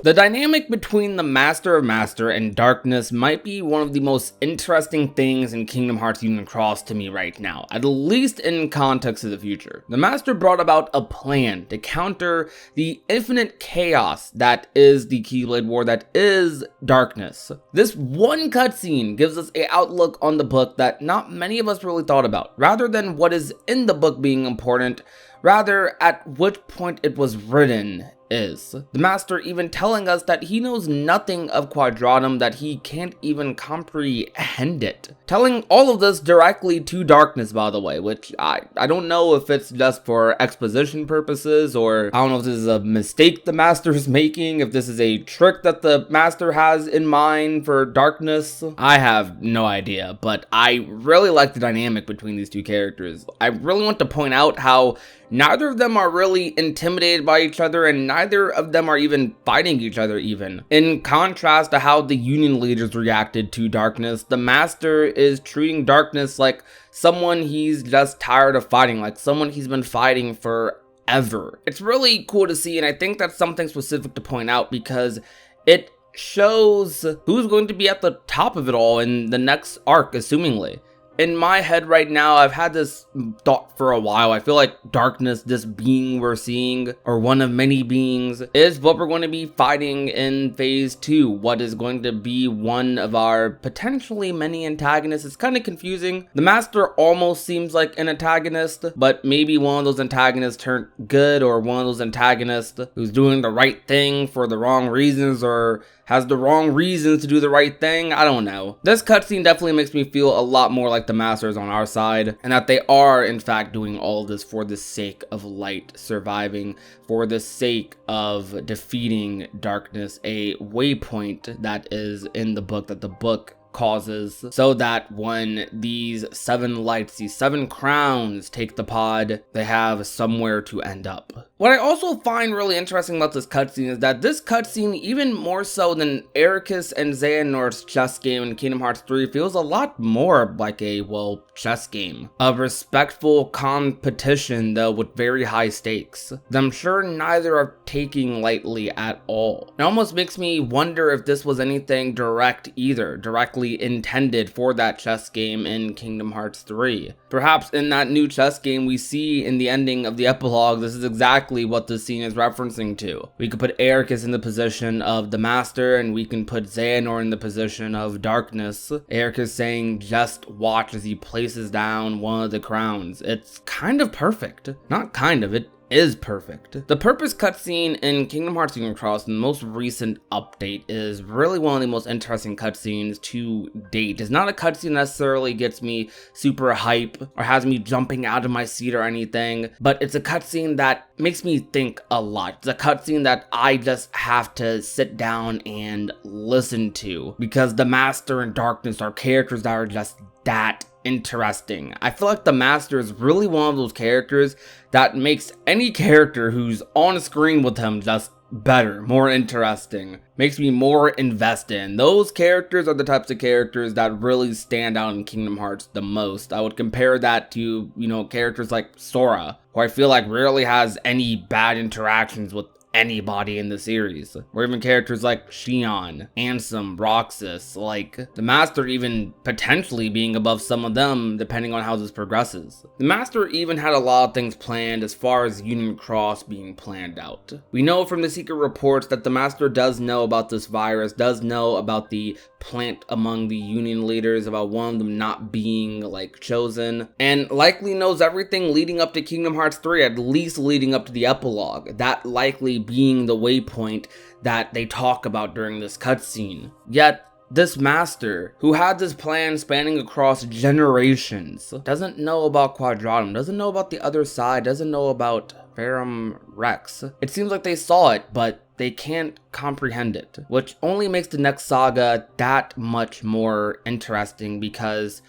The dynamic between the Master of Master and Darkness might be one of the most interesting things in Kingdom Hearts Union Cross to me right now, at least in context of the future. The Master brought about a plan to counter the infinite chaos that is the Keyblade War, that is Darkness. This one cutscene gives us an outlook on the book that not many of us really thought about. Rather than what is in the book being important, rather at which point it was written is. The Master even telling us that he knows nothing of Quadratum, that he can't even comprehend it. Telling all of this directly to Darkness, by the way, which I don't know if it's just for exposition purposes, or I don't know if this is a mistake the Master is making, if this is a trick that the Master has in mind for Darkness. I have no idea, but I really like the dynamic between these two characters. I really want to point out how neither of them are really intimidated by each other, and neither of them are even fighting each other even. In contrast to how the Union leaders reacted to Darkness, the Master is treating Darkness like someone he's just tired of fighting, like someone he's been fighting forever. It's really cool to see, and I think that's something specific to point out because it shows who's going to be at the top of it all in the next arc, assumingly. In my head right now, I've had this thought for a while. I feel like Darkness, this being we're seeing, or one of many beings, is what we're going to be fighting in phase 2. What is going to be one of our potentially many antagonists. It's kind of confusing. The Master almost seems like an antagonist, but maybe one of those antagonists turned good, or one of those antagonists who's doing the right thing for the wrong reasons, or has the wrong reasons to do the right thing. I don't know. This cutscene definitely makes me feel a lot more like the Master is on our side, and that they are in fact doing all of this for the sake of light surviving, for the sake of defeating Darkness, a waypoint that is in the book, that the book causes, so that when these 7 lights, these 7 crowns take the pod, they have somewhere to end up. What I also find really interesting about this cutscene is that this cutscene, even more so than Ericus and Xehanort's chess game in Kingdom Hearts 3, feels a lot more like a, well, chess game. A respectful competition, though, with very high stakes, that I'm sure neither are taking lightly at all. It almost makes me wonder if this was anything directly intended for that chess game in Kingdom Hearts 3. Perhaps in that new chess game we see in the ending of the epilogue, this is exactly what this scene is referencing to. We could put Ericus in the position of the Master, and we can put Xehanort in the position of Darkness. Ericus saying, just watch as he places down one of the crowns. It's kind of perfect. Not kind of, it is perfect. The purpose cutscene in Kingdom Hearts Union Cross, in the most recent update, is really one of the most interesting cutscenes to date. It's not a cutscene that necessarily gets me super hype or has me jumping out of my seat or anything, but it's a cutscene that makes me think a lot. It's a cutscene that I just have to sit down and listen to, because the Master and Darkness are characters that are just that interesting. I feel like the Master is really one of those characters that makes any character who's on screen with him just better, more interesting, makes me more invested in. Those characters are the types of characters that really stand out in Kingdom Hearts the most. I would compare that to, characters like Sora, who I feel like rarely has any bad interactions with anybody in the series, or even characters like Xion, Ansem, Roxas, like the Master even potentially being above some of them depending on how this progresses. The Master even had a lot of things planned as far as Union Cross being planned out. We know from the secret reports that the Master does know about this virus, does know about the plant among the Union leaders, about one of them not being chosen, and likely knows everything leading up to Kingdom Hearts 3, at least leading up to the epilogue, that likely being the waypoint that they talk about during this cutscene. Yet this Master, who had this plan spanning across generations, doesn't know about Quadratum, doesn't know about the other side, doesn't know about Verum Rex. It seems like they saw it, but they can't comprehend it, which only makes the next saga that much more interesting, because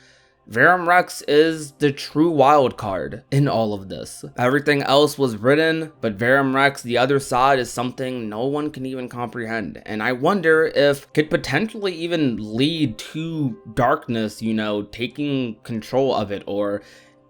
Verum Rex is the true wild card in all of this. Everything else was written, but Verum Rex, the other side, is something no one can even comprehend. And I wonder if could potentially even lead to Darkness, taking control of it or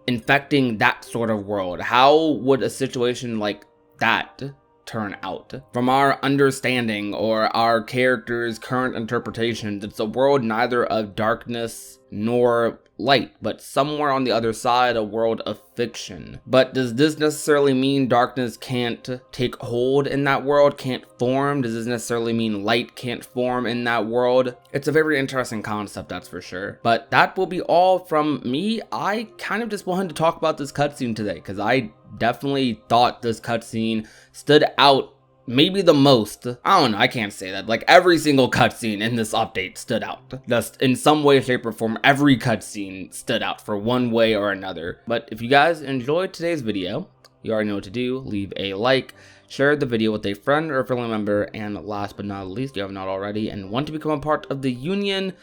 infecting that sort of world. How would a situation like that turn out. From our understanding or our character's current interpretations, it's a world neither of darkness nor light, but somewhere on the other side, a world of fiction. But does this necessarily mean darkness can't take hold in that world, can't form? Does this necessarily mean light can't form in that world? It's a very interesting concept, that's for sure. But that will be all from me. I kind of just wanted to talk about this cutscene today, because I definitely thought this cutscene stood out maybe the most. I don't know, I can't say that. Like, every single cutscene in this update stood out. Just in some way, shape, or form, every cutscene stood out for one way or another. But if you guys enjoyed today's video, you already know what to do. Leave a like, share the video with a friend or a family member, and last but not least, if you have not already and want to become a part of the Union,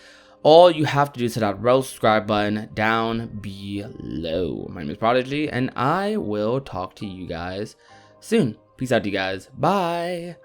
all you have to do is hit that red subscribe button down below. My name is Prodigy, and I will talk to you guys soon. Peace out, you guys. Bye.